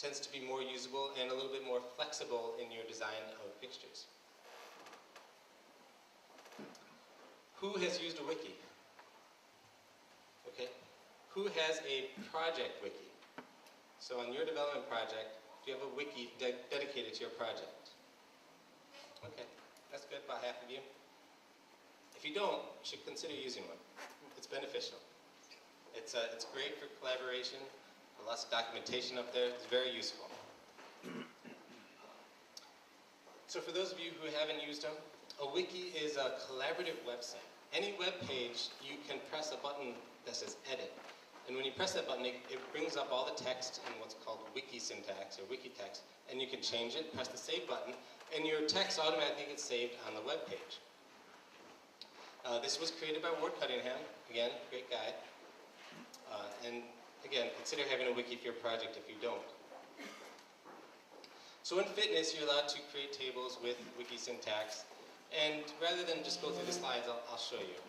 tends to be more usable and a little bit more flexible in your design of fixtures. Who has used a wiki? Okay. Who has a project wiki? So on your development project, do you have a wiki dedicated to your project? Okay, that's good, about half of you. If you don't, you should consider using one. It's beneficial. It's great for collaboration. Lots of documentation up there. It's very useful. So for those of you who haven't used them, a wiki is a collaborative website. Any web page, you can press a button that says edit. And when you press that button, it brings up all the text in what's called wiki syntax or wiki text. And you can change it, press the save button, and your text automatically gets saved on the web page. This was created by Ward Cunningham. Again, great guy. And again, consider having a wiki for your project if you don't. So in Fitness, you're allowed to create tables with wiki syntax. And rather than just go through the slides, I'll show you.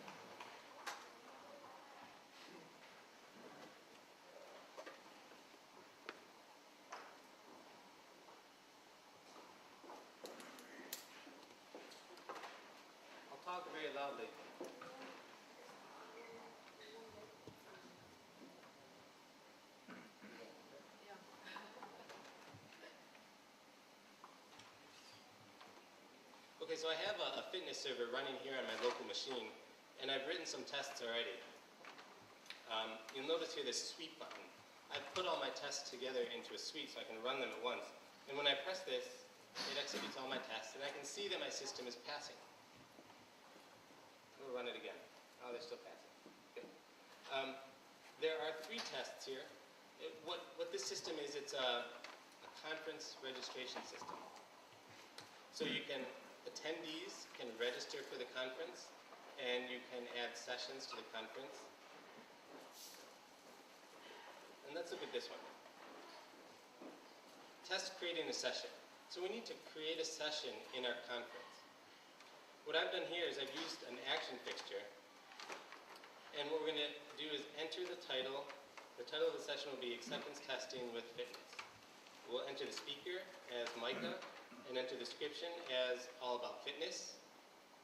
I'll talk very loudly. Okay, so I have a fitness server running here on my local machine, and I've written some tests already. You'll notice here this suite button. I've put all my tests together into a suite so I can run them at once. And when I press this, it executes all my tests, and I can see that my system is passing. We'll run it again. Oh, they're still passing. Good. There are 3 tests here. What this system is, it's a conference registration system. So attendees can register for the conference, and you can add sessions to the conference. And let's look at this one. Test creating a session. So we need to create a session in our conference. What I've done here is I've used an action fixture, and what we're going to do is enter the title. The title of the session will be Acceptance Testing with Fitness. We'll enter the speaker as Micah, and enter the description as all about fitness,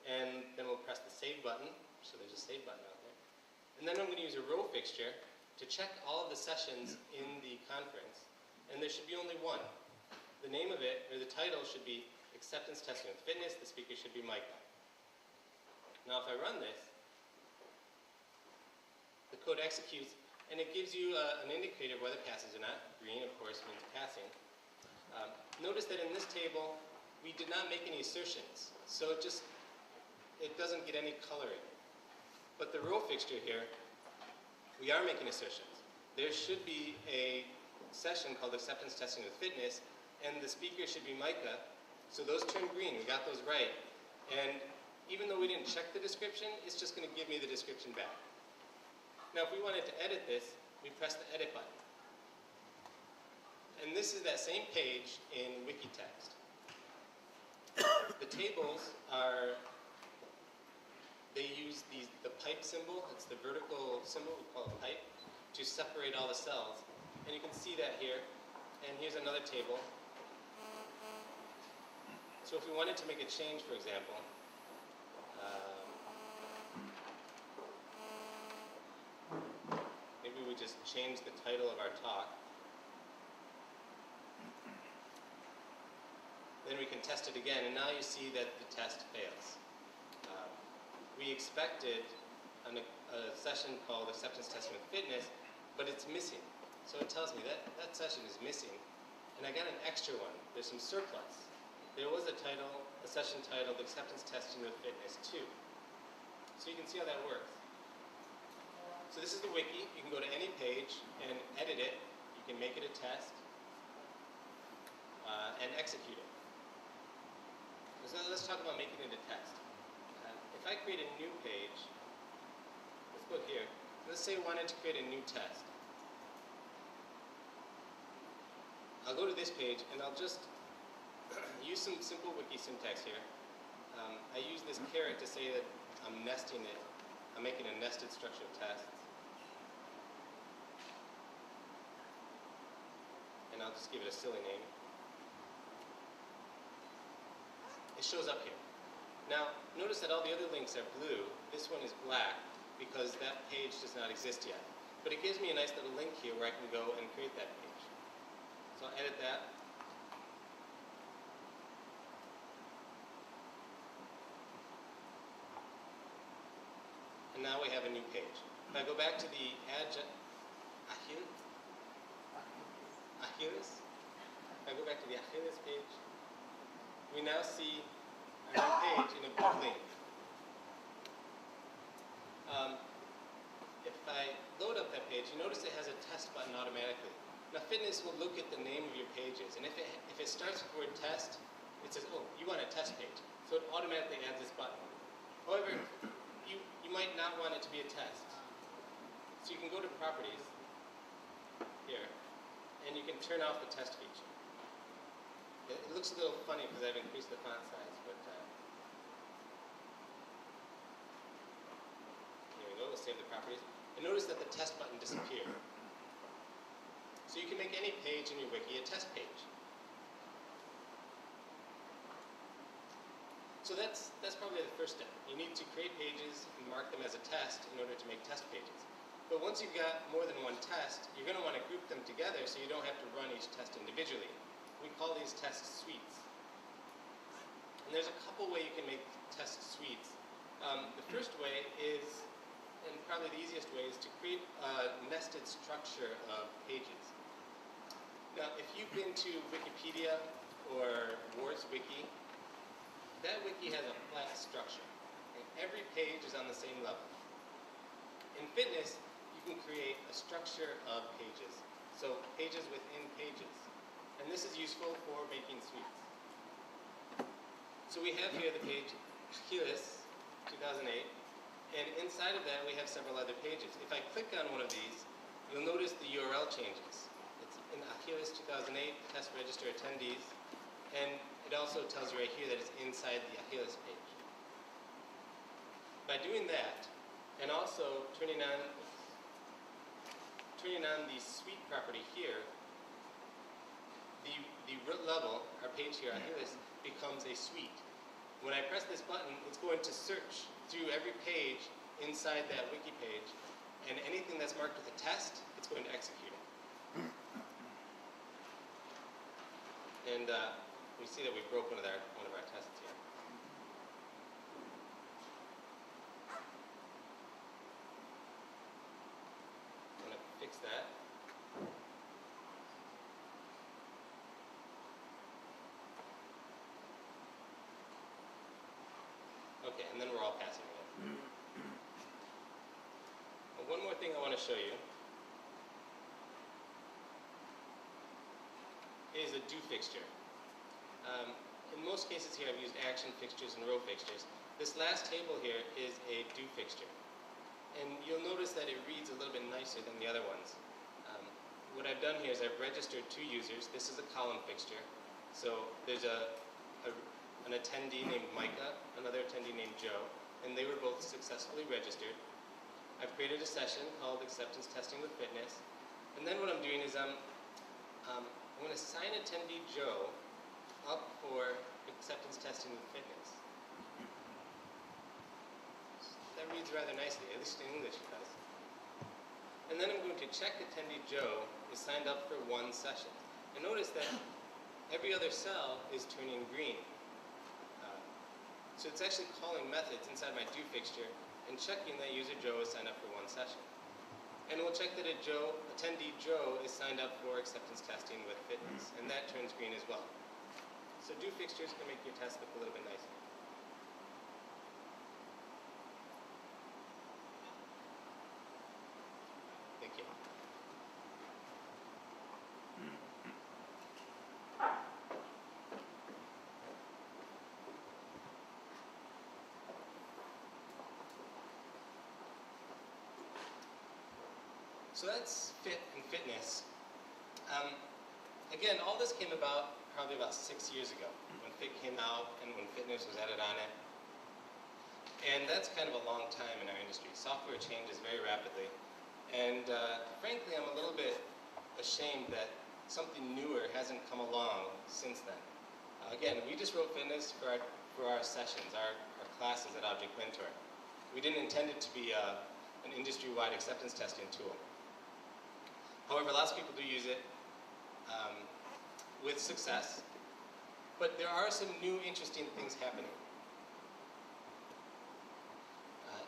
and then we'll press the save button, so there's a save button out there. And then I'm going to use a row fixture to check all of the sessions in the conference, and there should be only one. The name of it, or the title, should be Acceptance Testing with Fitness. The speaker should be Micah. Now if I run this, the code executes, and it gives you an indicator of whether it passes or not. Green, of course, means passing. Notice that in this table, we did not make any assertions, so it doesn't get any coloring. But the row fixture here, we are making assertions. There should be a session called Acceptance Testing with Fitness, and the speaker should be Micah, so those turn green, we got those right. And even though we didn't check the description, it's just going to give me the description back. Now if we wanted to edit this, we press the edit button. And this is that same page in wiki text. The tables they use the pipe symbol, it's the vertical symbol, we call it pipe, to separate all the cells. And you can see that here. And here's another table. So if we wanted to make a change, for example, maybe we just change the title of our talk. Then we can test it again, and now you see that the test fails. We expected a session called Acceptance Testing with Fitness, but it's missing. So it tells me that session is missing, and I got an extra one. There's some surplus. There was a session titled Acceptance Testing with Fitness 2. So you can see how that works. So this is the wiki. You can go to any page and edit it. You can make it a test and execute it. So let's talk about making it a test. If I create a new page, let's go here. Let's say I wanted to create a new test. I'll go to this page and I'll just use some simple wiki syntax here. I use this caret to say that I'm nesting it. I'm making a nested structure of tests. And I'll just give it a silly name. It shows up here. Now, notice that all the other links are blue. This one is black because that page does not exist yet. But it gives me a nice little link here where I can go and create that page. So I'll edit that. And now we have a new page. If I go back to the Achilles, if I go back to the Achilles page, we now see our new page in a blue link. If I load up that page, you notice it has a test button automatically. Now Fitness will look at the name of your pages, and if it starts with the word test, it says, oh, you want a test page. So it automatically adds this button. However, you might not want it to be a test. So you can go to Properties here, and you can turn off the test feature. It looks a little funny because I've increased the font size, but here we go, we'll save the properties. And notice that the test button disappeared. So you can make any page in your wiki a test page. So that's probably the first step. You need to create pages and mark them as a test in order to make test pages. But once you've got more than one test, you're going to want to group them together so you don't have to run each test individually. We call these test suites. And there's a couple ways you can make test suites. The first way is, and probably the easiest way, is to create a nested structure of pages. Now, if you've been to Wikipedia or Wars Wiki, that wiki has a flat structure. And every page is on the same level. In Fitness, you can create a structure of pages. So pages within pages. And this is useful for making suites. So we have here the page Achilles 2008, and inside of that we have several other pages. If I click on one of these, you'll notice the URL changes. It's in Achilles 2008, test register attendees, and it also tells you right here that it's inside the Achilles page. By doing that, and also turning on the suite property here, the root level, our page here, Achilles, becomes a suite. When I press this button, it's going to search through every page inside that wiki page, and anything that's marked with a test, it's going to execute it. And we see that we broke one of our tests here. I'm going to fix that. Okay, and then we're all passing again. Well, one more thing I want to show you is a do fixture. In most cases here I've used action fixtures and row fixtures. This last table here is a do fixture. And you'll notice that it reads a little bit nicer than the other ones. What I've done here is I've registered 2 users. This is a column fixture. So there's an attendee named Micah, another attendee named Joe, and they were both successfully registered. I've created a session called Acceptance Testing with Fitness, and then what I'm doing is I'm going to sign attendee Joe up for acceptance testing with Fitness. That reads rather nicely, at least in English it does. And then I'm going to check attendee Joe is signed up for 1 session. And notice that every other cell is turning green. So it's actually calling methods inside my do fixture and checking that user Joe is signed up for 1 session. And we'll check that attendee Joe is signed up for acceptance testing with Fitness, and that turns green as well. So do fixtures can make your test look a little bit nicer. Thank you. So that's Fit and Fitness. Again, all this came about probably about 6 years ago when Fit came out and when Fitness was added on it. And that's kind of a long time in our industry. Software changes very rapidly. And frankly, I'm a little bit ashamed that something newer hasn't come along since then. Again, we just wrote Fitness for our sessions, our classes at Object Mentor. We didn't intend it to be an industry-wide acceptance testing tool. However, lots of people do use it with success, but there are some new interesting things happening.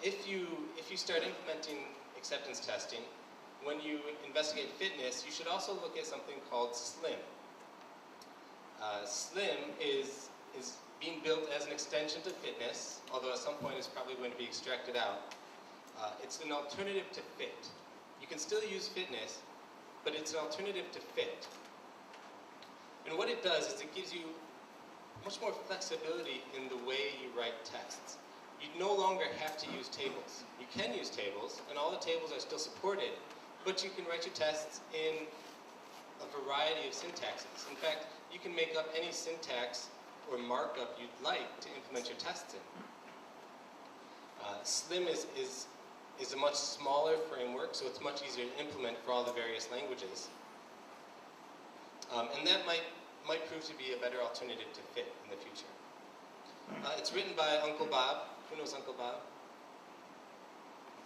If you start implementing acceptance testing, when you investigate fitness, you should also look at something called SLIM. SLIM is being built as an extension to fitness, although at some point it's probably going to be extracted out. It's an alternative to fit. You can still use fitness, but it's an alternative to fit. And what it does is it gives you much more flexibility in the way you write tests. You no longer have to use tables. You can use tables, and all the tables are still supported, but you can write your tests in a variety of syntaxes. In fact, you can make up any syntax or markup you'd like to implement your tests in. SLIM is a much smaller framework, so it's much easier to implement for all the various languages. And that might prove to be a better alternative to fit in the future. It's written by Uncle Bob. Who knows Uncle Bob?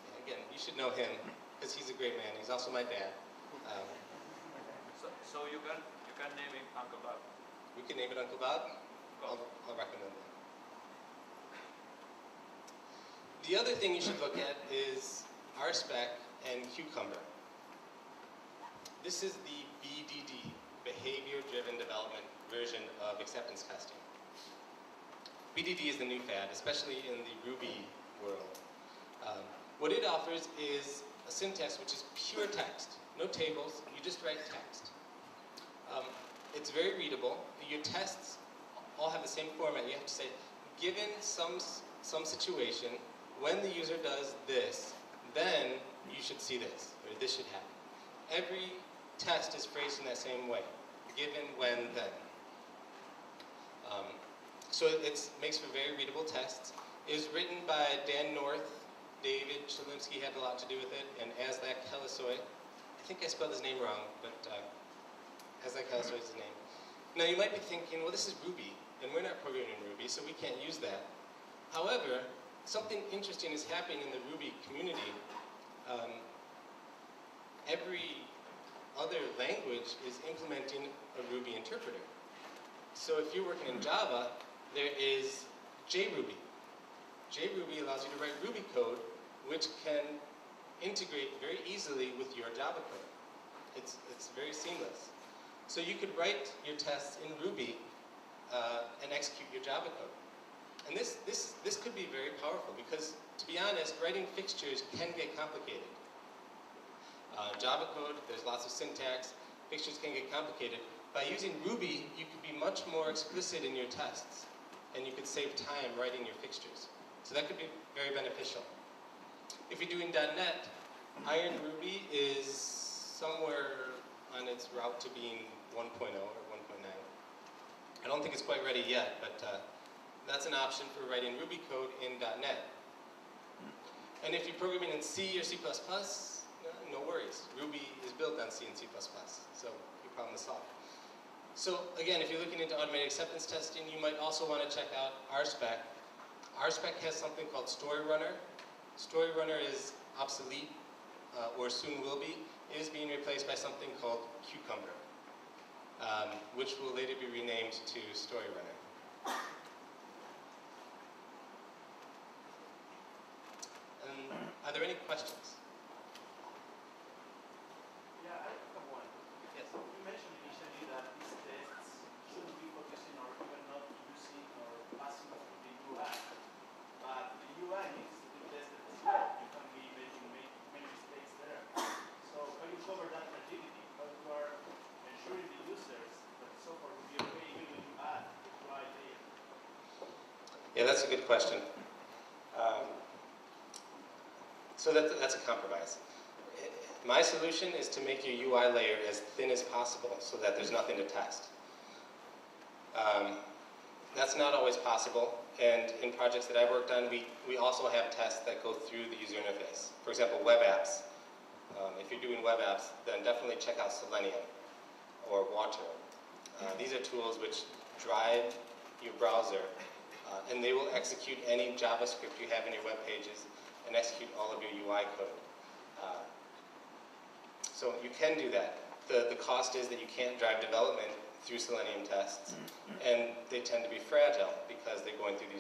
Yeah, again, you should know him, because he's a great man. He's also my dad. So you can name him Uncle Bob? We can name it Uncle Bob? I'll recommend that. The other thing you should look at is RSpec and Cucumber. This is the BDD, Behavior-Driven Development version of acceptance testing. BDD is the new fad, especially in the Ruby world. What it offers is a syntax which is pure text, no tables, you just write text. It's very readable. Your tests all have the same format. You have to say, given some situation, when the user does this, then you should see this, or this should happen. Every test is phrased in that same way, given, when, then. So it makes for very readable tests. It was written by Dan North, David Chalimsky had a lot to do with it, and Aslak Helisoy. I think I spelled his name wrong, but Aslak Helisoy is his name. Now you might be thinking, well, this is Ruby, and we're not programming in Ruby, so we can't use that. However, something interesting is happening in the Ruby community. Every other language is implementing a Ruby interpreter. So if you're working in Java, there is JRuby. JRuby allows you to write Ruby code, which can integrate very easily with your Java code. It's very seamless. So you could write your tests in Ruby and execute your Java code. And this could be very powerful because, to be honest, writing fixtures can get complicated. Java code, there's lots of syntax. Fixtures can get complicated. By using Ruby, you could be much more explicit in your tests, and you could save time writing your fixtures. So that could be very beneficial. If you're doing .NET, Iron Ruby is somewhere on its route to being 1.0 or 1.9. I don't think it's quite ready yet, but that's an option for writing Ruby code in .NET. And if you're programming in C or C++, no worries. Ruby is built on C and C++, so your problem is solved. So again, if you're looking into automated acceptance testing, you might also want to check out RSpec. RSpec has something called StoryRunner. StoryRunner is obsolete, or soon will be. It is being replaced by something called Cucumber, which will later be renamed to StoryRunner. Are there any questions? Yeah, I have one. Yes. You mentioned initially that these tests shouldn't be focusing or even not using or passing through the UI. But the UI needs to be tested as well. You can be making many mistakes there. So how you cover that fragility? How you are ensuring the users that the software will be okay even when you add the UI layer? Yeah, that's a good question. So that's a compromise. My solution is to make your UI layer as thin as possible so that there's nothing to test. That's not always possible, and in projects that I've worked on, we also have tests that go through the user interface. For example, web apps. If you're doing web apps, then definitely check out Selenium or monitor. These are tools which drive your browser, and they will execute any JavaScript you have in your web pages and execute all of your UI code. So you can do that. The cost is that you can't drive development through Selenium tests, and they tend to be fragile because they're going through the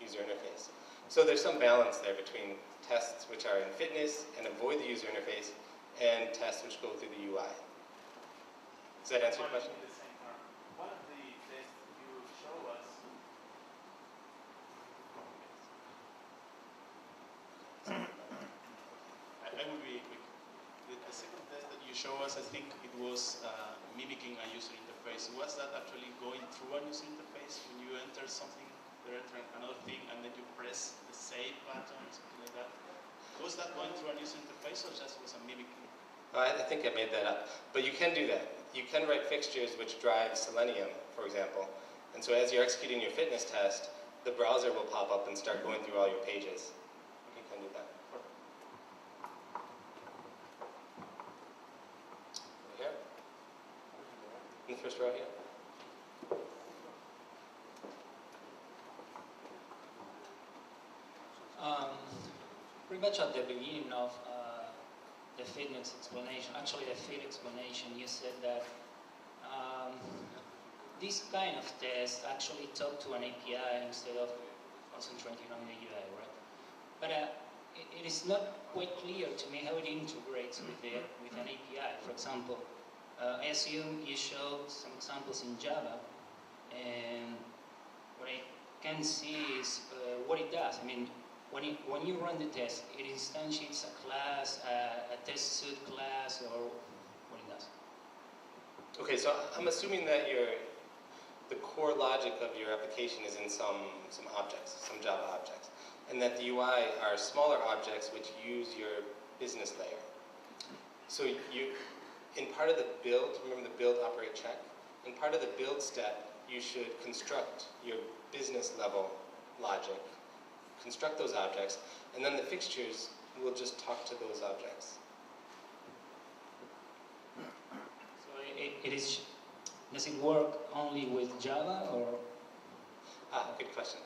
user interface. So there's some balance there between tests which are in Fitnesse and avoid the user interface, and tests which go through the UI. Does that answer your question? One of the tests you show us. I will be quick. The second test that you show us, I think it was mimicking a user interface. Was that actually going through a user interface when you enter something, you enter another thing, and then you press the save button, something like that? Was that going through a user interface, or just was a mimicking? I think I made that up. But you can do that. You can write fixtures which drive Selenium, for example. And so as you're executing your fitness test, the browser will pop up and start going through all your pages. You can do that. Over here. In the first row here. Pretty much at the beginning of the fitness explanation, actually the fit explanation, you said that this kind of test actually talk to an API instead of concentrating on the UI, right? But it is not quite clear to me how it integrates with an API. For example, I assume you showed some examples in Java, and what I can see is what it does. I mean, when you run the test, it instantiates a class, a test suite class, or what it does. Okay, so I'm assuming that the core logic of your application is in some objects, some Java objects, and that the UI are smaller objects which use your business layer. So in part of the build, remember the build, operate, check? In part of the build step, you should construct your business level logic, construct those objects, and then the fixtures will just talk to those objects. So does it work only with Java, or? Good question.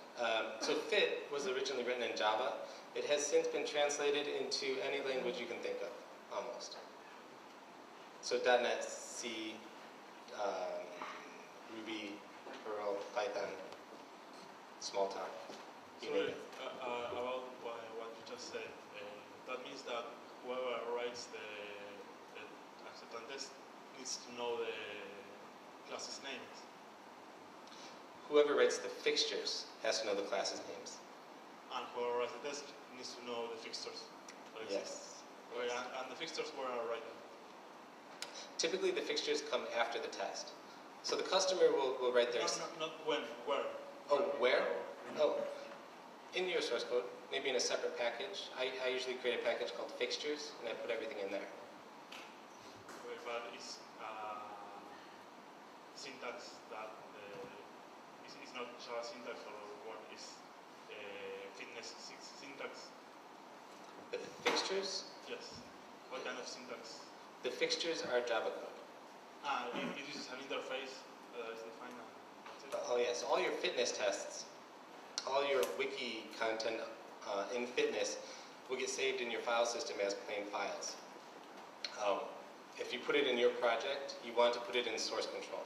So Fit was originally written in Java. It has since been translated into any language you can think of, almost. So .NET, C, Ruby, Perl, Python, Smalltalk. Sorry, about what you just said, that means that whoever writes the acceptance test needs to know the class's names. Whoever writes the fixtures has to know the class's names. And whoever writes the test needs to know the fixtures. Yes. Okay, and the fixtures were written? Typically the fixtures come after the test. So the customer will write their... Not when, where? Oh, where? Oh. In your source code, maybe in a separate package. I usually create a package called fixtures, and I put everything in there. Okay, but it's syntax that it's not Java syntax, or what is Fitnesse syntax? The fixtures? Yes. What kind of syntax? The fixtures are Java code. It uses an interface that is defined. Oh yes, all your fitness tests, all your wiki content in Fitnesse will get saved in your file system as plain files. If you put it in your project, you want to put it in source control.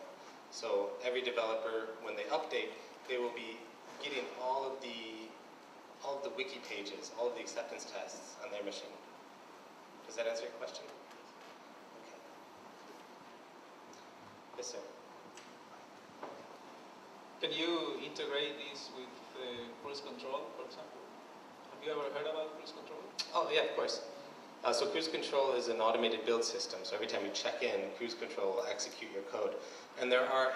So every developer, when they update, they will be getting all of the wiki pages, all of the acceptance tests on their machine. Does that answer your question? Okay. Yes, sir. Can you integrate this with cruise control, for example? Have you ever heard about cruise control? Oh, yeah, of course. So cruise control is an automated build system. So every time you check in, cruise control will execute your code. And there are